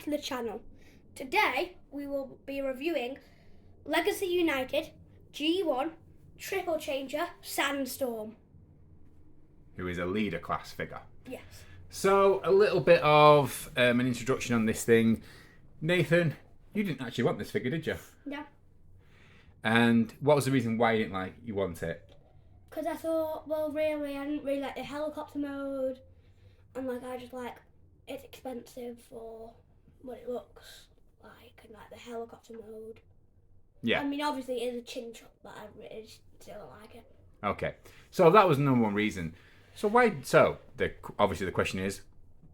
to the channel. Today we will be reviewing Legacy United G1 Triple Changer Sandstorm. Who is a leader class figure. Yes. So a little bit of an introduction on this thing. Nathan, you didn't actually want this figure, did you? No. And what was the reason why you want it? Because I thought, well, really, I didn't really like the helicopter mode, and I just like it's expensive for what it looks like, and like the helicopter mode. Yeah. I mean, obviously it is a chin chop, but I really still don't like it. Okay, so that was the number one reason. So why? So obviously the question is,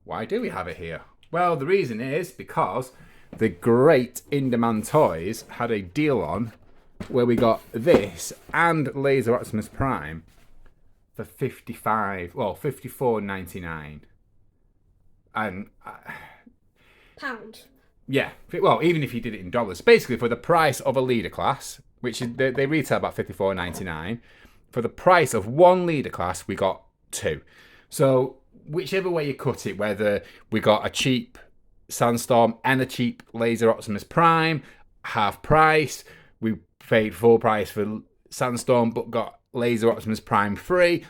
why do we have it here? Well, the reason is because the great In-Demand Toys had a deal on where we got this and Laser Optimus Prime for $54.99, and Pounds. yeah, well, even if you did it in dollars, basically for the price of a leader class, which is they retail about $54.99, for the price of one leader class, we got two. So whichever way you cut it, whether we got a cheap Sandstorm and a cheap Laser Optimus Prime, half price, we paid full price for Sandstorm but got Laser Optimus Prime free.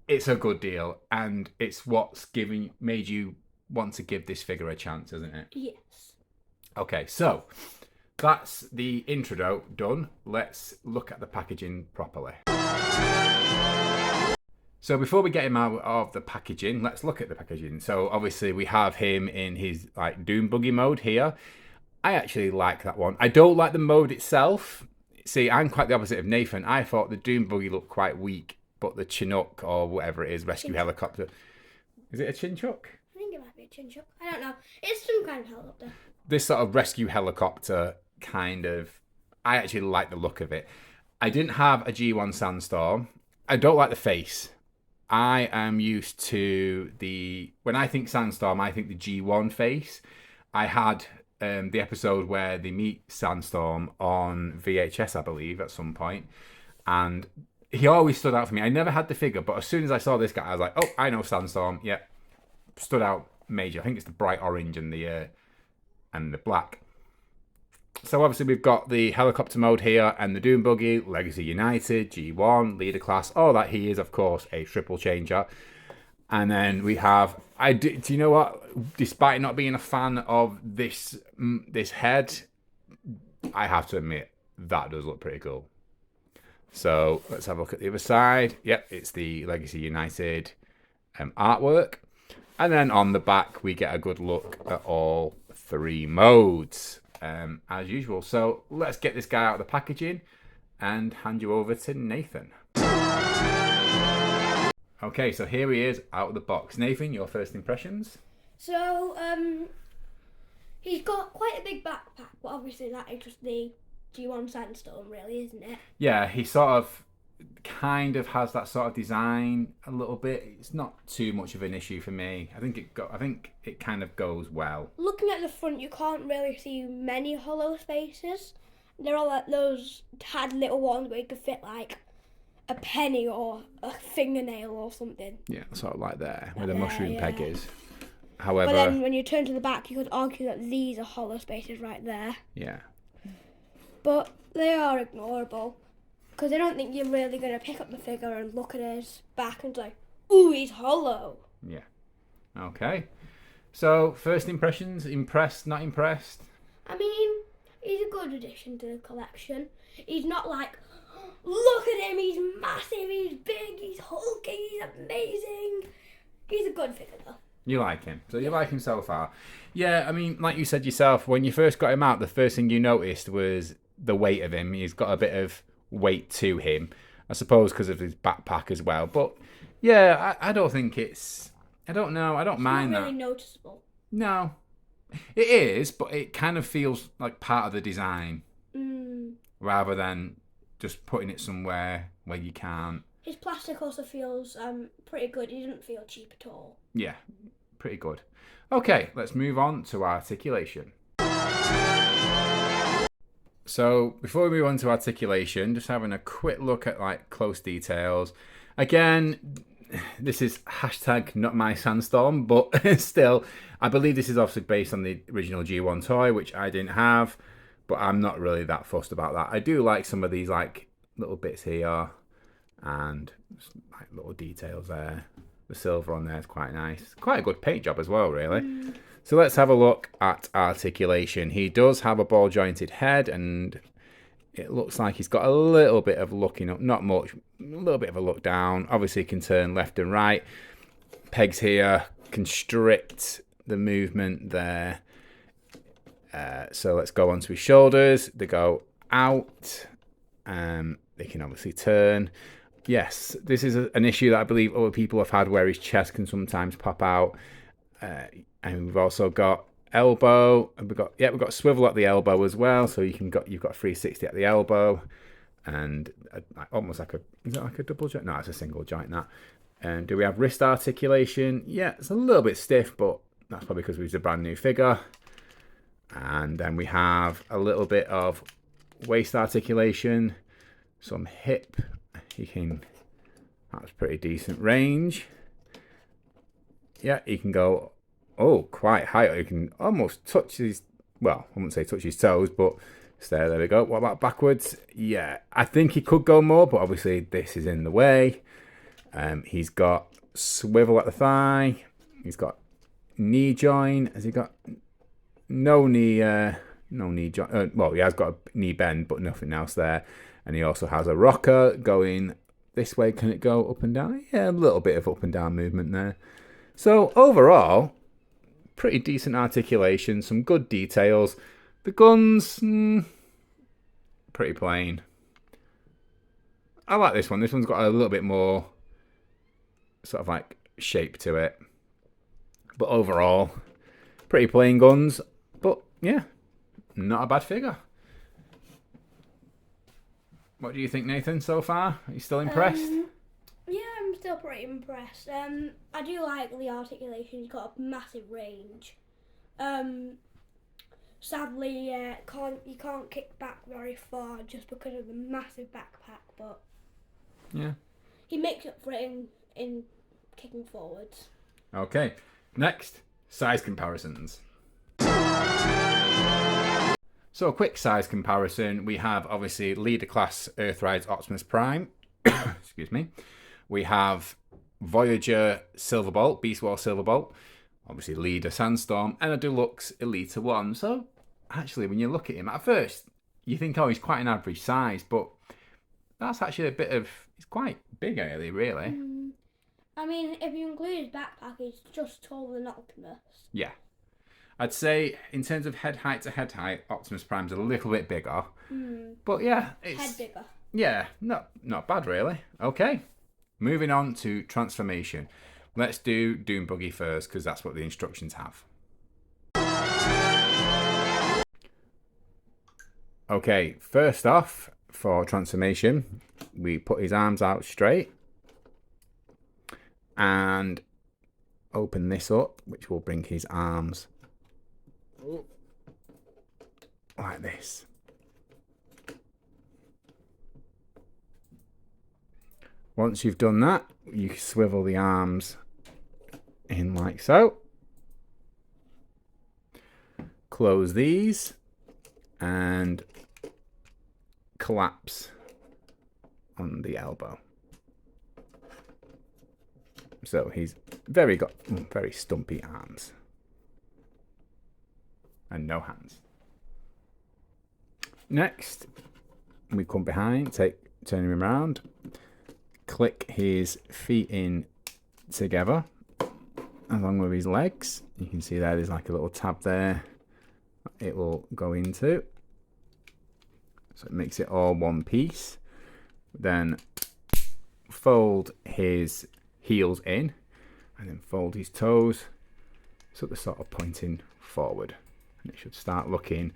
It's a good deal, and it's what's made you want to give this figure a chance, isn't it? Yes. Okay, so that's the intro done. Let's look at the packaging properly. So before we get him out of the packaging, let's look at the packaging. So obviously we have him in his Dune Buggy mode here. I actually like that one. I don't like the mode itself. See, I'm quite the opposite of Nathan. I thought the Dune Buggy looked quite weak, but the Chinook or whatever it is, rescue helicopter. Is it a Chinchuk? I think it might be a chin chop. I don't know. It's some kind of helicopter. This sort of rescue helicopter kind of, I actually like the look of it. I didn't have a G1 Sandstorm. I don't like the face. I am used to when I think Sandstorm, I think the G1 face. I had the episode where they meet Sandstorm on VHS, I believe, at some point, and he always stood out for me. I never had the figure, but as soon as I saw this guy, I was like, oh, I know Sandstorm. Yeah, stood out major. I think it's the bright orange and the black. So obviously we've got the helicopter mode here and the Dune Buggy, Legacy United, G1, Leader Class. All that he is, of course, a triple changer. And then we have, do you know what? Despite not being a fan of this head, I have to admit, that does look pretty cool. So let's have a look at the other side. Yep, it's the Legacy United artwork. And then on the back, we get a good look at all three modes, as usual. So let's get this guy out of the packaging and hand you over to Nathan. Okay, so here he is out of the box. Nathan, your first impressions? So, he's got quite a big backpack, but obviously that is just the G1 Sandstorm, really, isn't it? Yeah, he sort of kind of has that sort of design a little bit. It's not too much of an issue for me. I think it kind of goes well. Looking at the front, you can't really see many hollow spaces. They're all like those tad little ones where you could fit like a penny or a fingernail or something. Yeah, sort of like there, where the mushroom peg is. However, but then when you turn to the back, you could argue that these are hollow spaces right there. Yeah. But they are ignorable, because I don't think you're really going to pick up the figure and look at his back and say, ooh, he's hollow. Yeah. Okay. So, first impressions, impressed, not impressed? I mean, he's a good addition to the collection. He's not like, look at him, he's massive, he's big, he's hulky, he's amazing. He's a good figure though. You like him. So you like him so far. Yeah, I mean, like you said yourself, when you first got him out, the first thing you noticed was the weight of him. He's got a bit of weight to him. I suppose because of his backpack as well. But yeah, I don't think I don't know. I don't mind that. It's not really noticeable. No. It is, but it kind of feels like part of the design. Rather than just putting it somewhere where you can't. His plastic also feels pretty good. He doesn't feel cheap at all. Yeah, pretty good. Okay, let's move on to articulation. So before we move on to articulation, just having a quick look at like close details. Again, this is hashtag not my sandstorm, but still, I believe this is obviously based on the original G1 toy, which I didn't have, but I'm not really that fussed about that. I do like some of these like little bits here and like little details there. The silver on there is quite nice. Quite a good paint job as well, really. So let's have a look at articulation. He does have a ball jointed head, and it looks like he's got a little bit of looking up, not much, a little bit of a look down. Obviously, he can turn left and right. Pegs here constrict the movement there. So let's go onto his shoulders. They go out. They can obviously turn. Yes, this is an issue that I believe other people have had, where his chest can sometimes pop out. And we've also got elbow, and we've got swivel at the elbow as well, so you've got 360 at the elbow, and almost like is that like a double joint? No, it's a single joint. That. And do we have wrist articulation? Yeah, it's a little bit stiff, but that's probably because we've a brand new figure. And then we have a little bit of waist articulation, some hip. That's pretty decent range. Yeah, he can go quite high. You can almost touch his, well, I wouldn't say touch his toes, but there we go. What about backwards? Yeah, I think he could go more, but obviously this is in the way. He's got swivel at the thigh. He's got knee join. Has he got no knee joint? Well, he has got a knee bend, but nothing else there. And he also has a rocker going this way. Can it go up and down? Yeah, a little bit of up and down movement there. So overall, pretty decent articulation, some good details. The guns, pretty plain. I like this one. This one's got a little bit more sort of like shape to it. But overall, pretty plain guns. But yeah, not a bad figure. What do you think, Nathan, so far? Are you still impressed? Yeah, I'm still pretty impressed. I do like the articulation. He's got a massive range. Sadly, you can't kick back very far just because of the massive backpack. But yeah, he makes up for it in kicking forwards. Okay, next, size comparisons. So a quick size comparison. We have obviously Leader Class Earthrise Optimus Prime. Excuse me. We have Voyager Silverbolt, Beast War Silverbolt. Obviously Leader Sandstorm, and a Deluxe Elita 1. So actually, when you look at him at first, you think, he's quite an average size, but that's actually he's quite big, really. I mean, if you include his backpack, he's just taller than Optimus. Yeah. I'd say in terms of head height to head height, Optimus Prime's a little bit bigger. But yeah, it's head bigger. Yeah, not bad really. Okay, moving on to transformation. Let's do Dune Buggy first because that's what the instructions have. Okay, first off for transformation, we put his arms out straight and open this up, which will bring his arms like this. Once you've done that, you swivel the arms in like so. Close these and collapse on the elbow. So he's very stumpy arms. And no hands. Next, we come behind, turn him around, click his feet in together along with his legs. You can see there's like a little tab there it will go into. So it makes it all one piece. Then fold his heels in and then fold his toes so they're sort of pointing forward. And it should start looking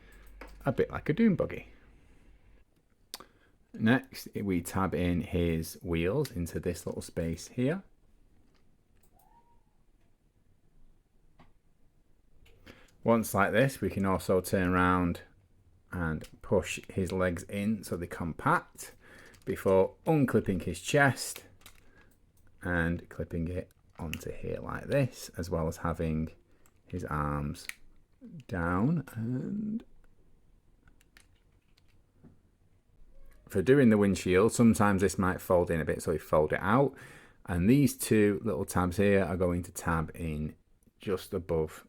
a bit like a Dune Buggy. Next, we tab in his wheels into this little space here. Once like this, we can also turn around and push his legs in so they compact before unclipping his chest and clipping it onto here like this, as well as having his arms down. And for doing the windshield, sometimes this might fold in a bit, so we fold it out. And these two little tabs here are going to tab in just above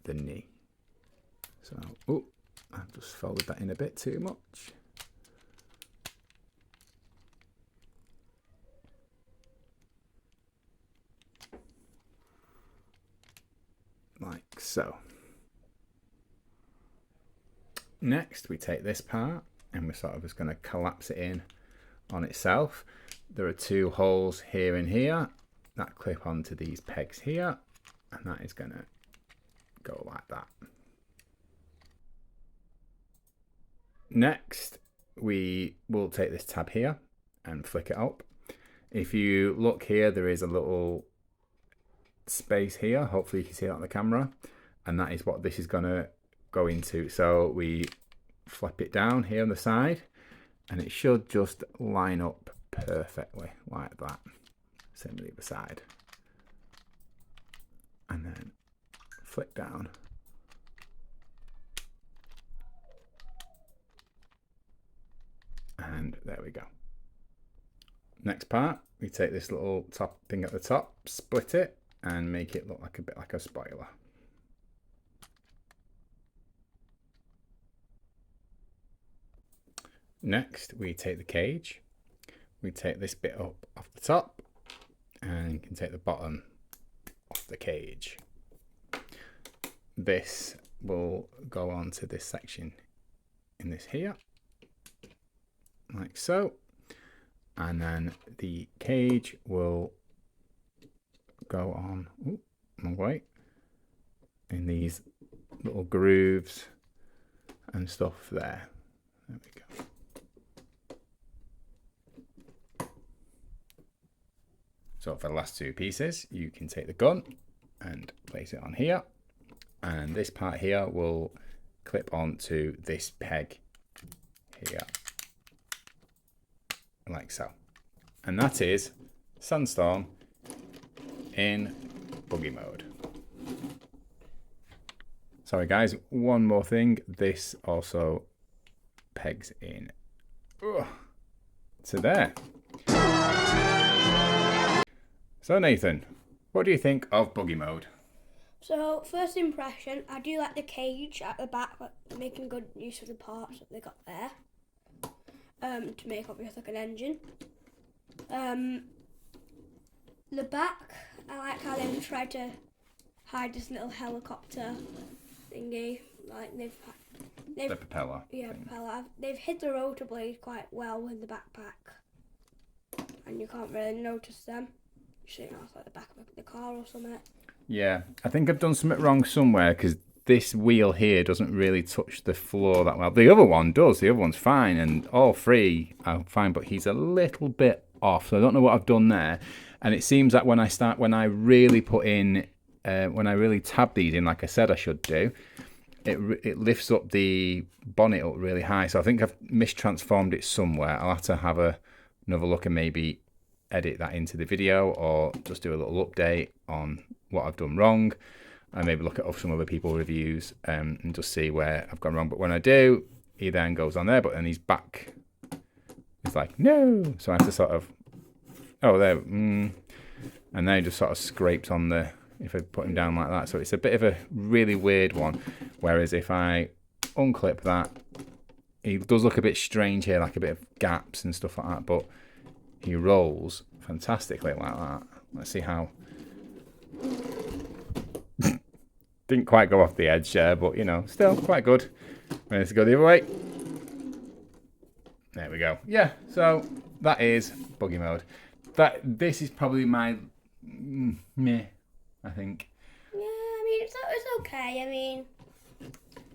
the knee. So, oh, I've just folded that in a bit too much. Like so. Next, we take this part and we're sort of just going to collapse it in on itself. There are two holes here and here that clip onto these pegs here, and that is going to go like that. Next, we will take this tab here and flick it up. If you look here, there is a little space here. Hopefully you can see that on the camera, and that is what this is going to go into. So we flip it down here on the side, and it should just line up perfectly like that. Same with the other side, and then flick down. And there we go. Next part, we take this little top thing at the top, split it, and make it look like a bit like a spoiler. Next, we take the cage. We take this bit up off the top, and you can take the bottom off the cage. This will go on to this section in this here, like so. And then the cage will go on, ooh, wrong way, in these little grooves and stuff there. There we go. So for the last two pieces, you can take the gun and place it on here. And this part here will clip onto this peg here, like so. And that is Sandstorm in buggy mode. Sorry guys, one more thing. This also pegs in to there. So Nathan, what do you think of buggy mode? So, first impression, I do like the cage at the back, like making good use of the parts that they got there. To make obviously like an engine. The back, I like how they've tried to hide this little helicopter thingy. Like they've The propeller. Yeah, propeller. They've hid the rotor blade quite well in the backpack, and you can't really notice them. You know, it's like the back of the car or something. Yeah, I think I've done something wrong somewhere, because this wheel here doesn't really touch the floor that well. The other one does. The other one's fine, and all three are fine, but he's a little bit off. So I don't know what I've done there. And it seems that when I really put in, when I really tab these in, like I said I should do, it lifts up the bonnet up really high. So I think I've mistransformed it somewhere. I'll have to have another look and maybe edit that into the video, or just do a little update on what I've done wrong, and maybe look at some other people's reviews and just see where I've gone wrong. But when I do, he then goes on there, but then he's back. It's like, no. So I have to sort of, oh, there. And then he just sort of scrapes on the, if I put him down like that. So it's a bit of a really weird one. Whereas if I unclip that, he does look a bit strange here, like a bit of gaps and stuff like that. But he rolls fantastically like that. Let's see how. Didn't quite go off the edge there, but you know, still quite good. Let's go the other way. There we go. Yeah, so that is buggy mode. This is probably my meh, I think. Yeah, I mean it's okay. I mean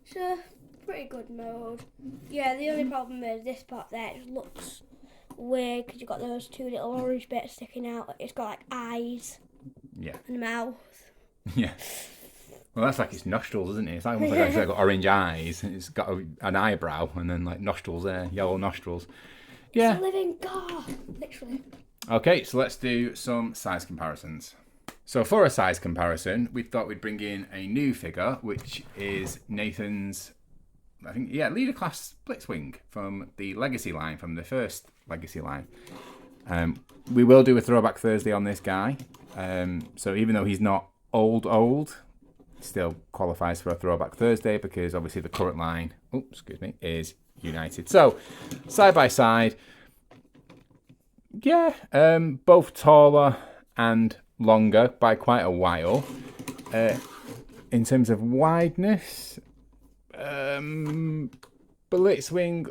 it's a pretty good mode. Yeah, the only problem is this part there just looks weird because you've got those two little orange bits sticking out. It's got like eyes. Yeah. And mouth. Yeah. Well, that's like its nostrils, isn't it? It's like almost like it's got orange eyes. It's got an eyebrow and then like nostrils there, yellow nostrils. Yeah. It's a living god, literally. Okay, so let's do some size comparisons. So for a size comparison, we thought we'd bring in a new figure, which is Nathan's, I think, yeah, leader class Blitzwing from the Legacy line, from the first Legacy line. We will do a Throwback Thursday on this guy. So even though he's not old, still qualifies for a Throwback Thursday because obviously the current line, is United. So side by side, yeah, both taller and longer by quite a while. In terms of wideness, Blitzwing,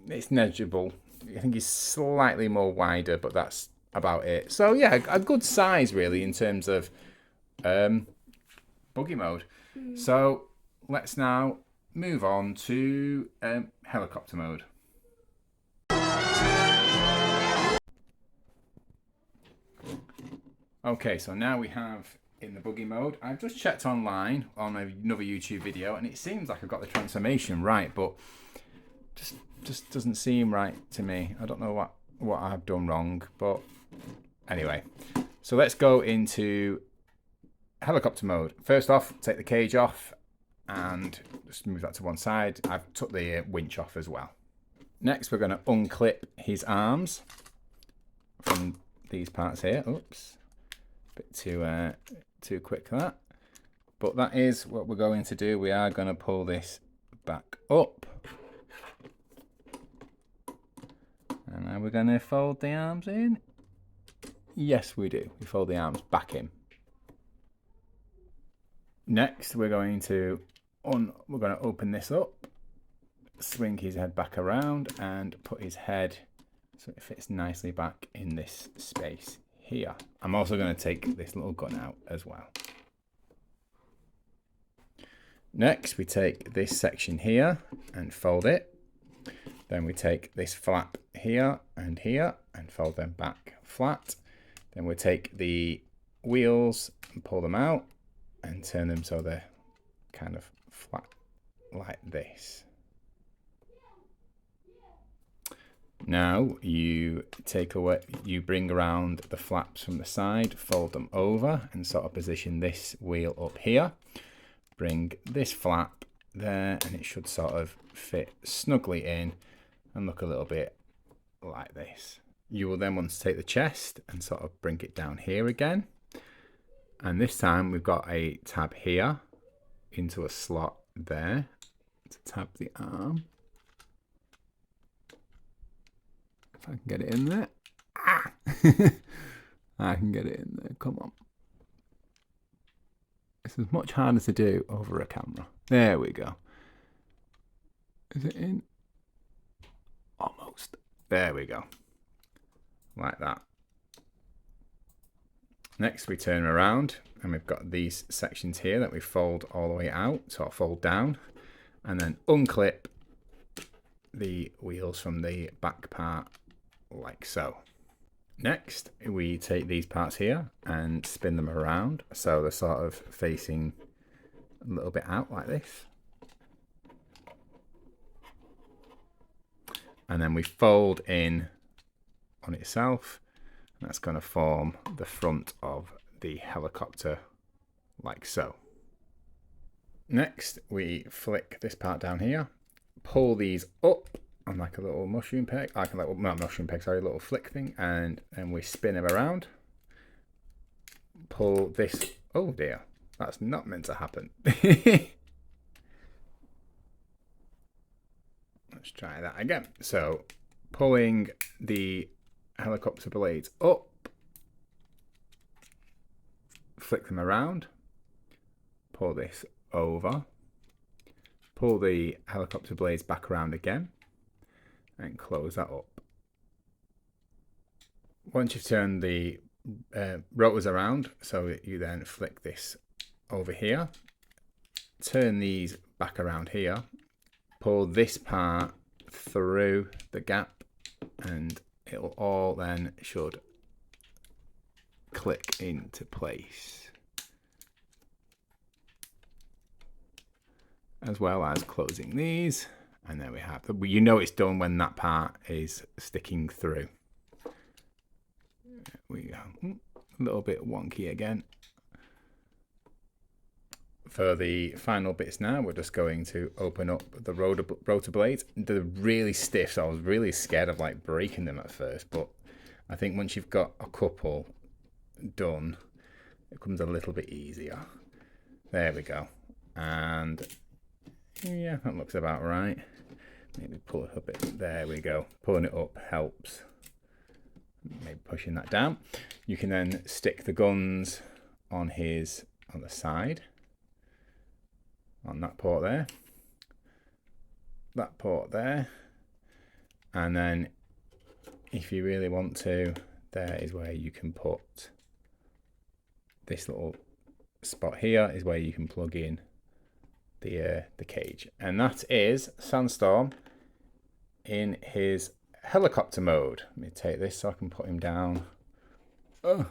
it's negligible. I think he's slightly more wider, but that's about it. So yeah, a good size really in terms of buggy mode. So let's now move on to helicopter mode. Okay, so now we have in the buggy mode. I've just checked online on another YouTube video, and it seems like I've got the transformation right, but just doesn't seem right to me. I don't know what I've done wrong, but anyway. So let's go into helicopter mode. First off, take the cage off and just move that to one side. I've took the winch off as well. Next, we're going to unclip his arms from these parts here. Oops. Bit too quick for that, but that is what we're going to do. We are going to pull this back up, and now we're going to fold the arms in. Yes, we do. We fold the arms back in. Next, we're going to open this up, swing his head back around, and put his head so it fits nicely back in this space here. I'm also going to take this little gun out as well. Next, we take this section here and fold it. Then we take this flap here and fold them back flat. Then we take the wheels and pull them out and turn them so they're kind of flat like this. Now you bring around the flaps from the side, fold them over and sort of position this wheel up here. Bring this flap there and it should sort of fit snugly in and look a little bit like this. You will then want to take the chest and sort of bring it down here again. And this time we've got a tab here into a slot there to tab the arm. I can get it in there. Ah! I can get it in there. Come on. This is much harder to do over a camera. There we go. Is it in? Almost. There we go. Like that. Next we turn around and we've got these sections here that we fold all the way out. So I'll fold down and then unclip the wheels from the back part like so. Next, we take these parts here and spin them around so they're sort of facing a little bit out like this. And then we fold in on itself. And that's going to form the front of the helicopter like so. Next, we flick this part down here, pull these up on like a little mushroom peg, little flick thing, and then we spin them around. Pull this, oh dear, that's not meant to happen. Let's try that again. So, pulling the helicopter blades up, flick them around, pull this over, pull the helicopter blades back around again, and close that up. Once you've turned the rotors around, so you then flick this over here, turn these back around here, pull this part through the gap, and it'll all then should click into place. As well as closing these. And there we have it. You know it's done when that part is sticking through. we go. A little bit wonky again. For the final bits now, we're just going to open up the rotor blades. They're really stiff, so I was really scared of like breaking them at first, but I think once you've got a couple done, it comes a little bit easier. There we go. And yeah, that looks about right. Maybe pull it up a bit. There we go. Pulling it up helps. Maybe pushing that down. You can then stick the guns on the side. On that port there. That port there. And then if you really want to, there is where you can put this little spot here is where you can plug in the cage. And that is Sandstorm in his helicopter mode. Let me take this so I can put him down. Oh.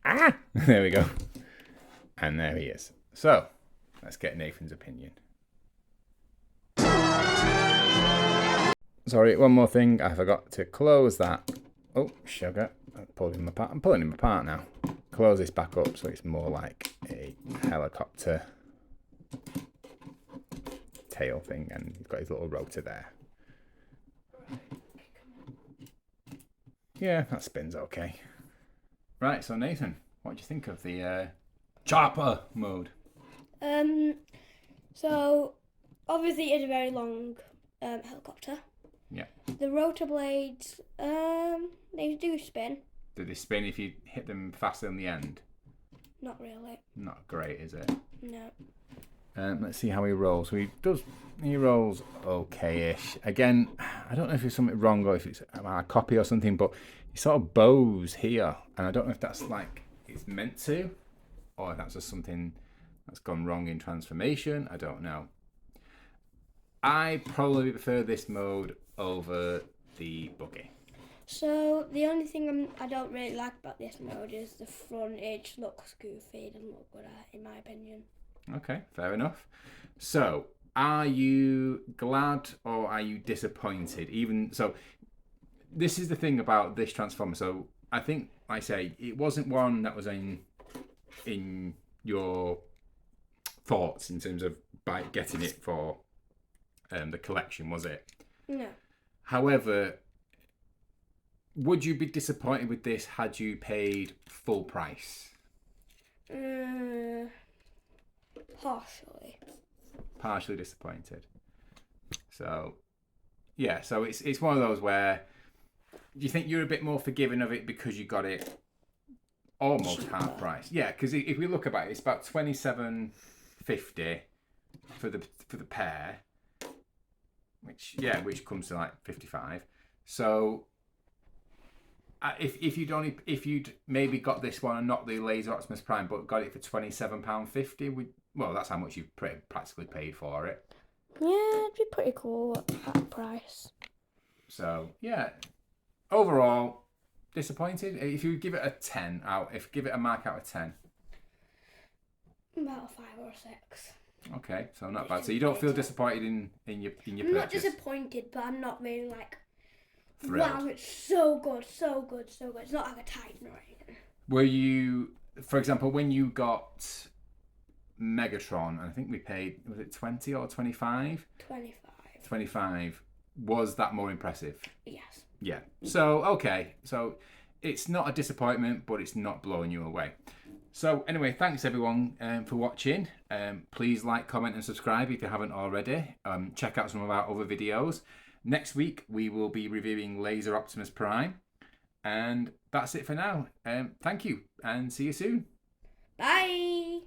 Ah! There we go. And there he is. So, let's get Nathan's opinion. Sorry, one more thing. I forgot to close that. Oh, sugar. I'm pulling him apart. I'm pulling him apart now. Close this back up so it's more like a helicopter tail thing, and he's got his little rotor there. Yeah, that spins okay. Right, so Nathan, what do you think of the chopper mode? So obviously it's a very long helicopter. Yeah. The rotor blades, they do spin. Do they spin if you hit them faster than the end? Not really. Not great, is it? No. Let's see how he rolls. So he rolls okay-ish. Again, I don't know if there's something wrong or if it's a copy or something, but he sort of bows here, and I don't know if that's like it's meant to, or if that's just something that's gone wrong in transformation. I don't know. I probably prefer this mode over the buggy. So the only thing I don't really like about this mode is the front edge looks goofy. It doesn't look good, in my opinion. Okay, fair enough. So, are you glad or are you disappointed? Even so, this is the thing about this Transformer. So, I think, like I say, it wasn't one that was in your thoughts in terms of by getting it for the collection, was it? No. However, would you be disappointed with this had you paid full price? Partially. Partially disappointed. So, yeah. So it's one of those where you think you're a bit more forgiving of it because you got it almost half price. Yeah, because if we look about it, it's about $27.50 for the pair, which comes to like 55. So. If you'd maybe got this one and not the Laser Optimus Prime, but got it for £27.50, well, that's how much you practically paid for it. Yeah, it'd be pretty cool at that price. So yeah, overall disappointed. If you give it a 10 give it a mark out of 10. About a 5 or a 6. Okay, so not bad. So you don't feel disappointed in your I'm purchase? not disappointed, but I'm not really like. Thrilled. Wow, it's so good, so good, so good. It's not like a Titan or anything. Were you, for example, when you got Megatron, I think we paid, was it 20 or 25? 25. 25. Was that more impressive? Yes. Yeah. So, okay. So, it's not a disappointment, but it's not blowing you away. So, anyway, thanks everyone for watching. Please like, comment, and subscribe if you haven't already. Check out some of our other videos. Next week, we will be reviewing Laser Optimus Prime. And that's it for now. Thank you, and see you soon. Bye.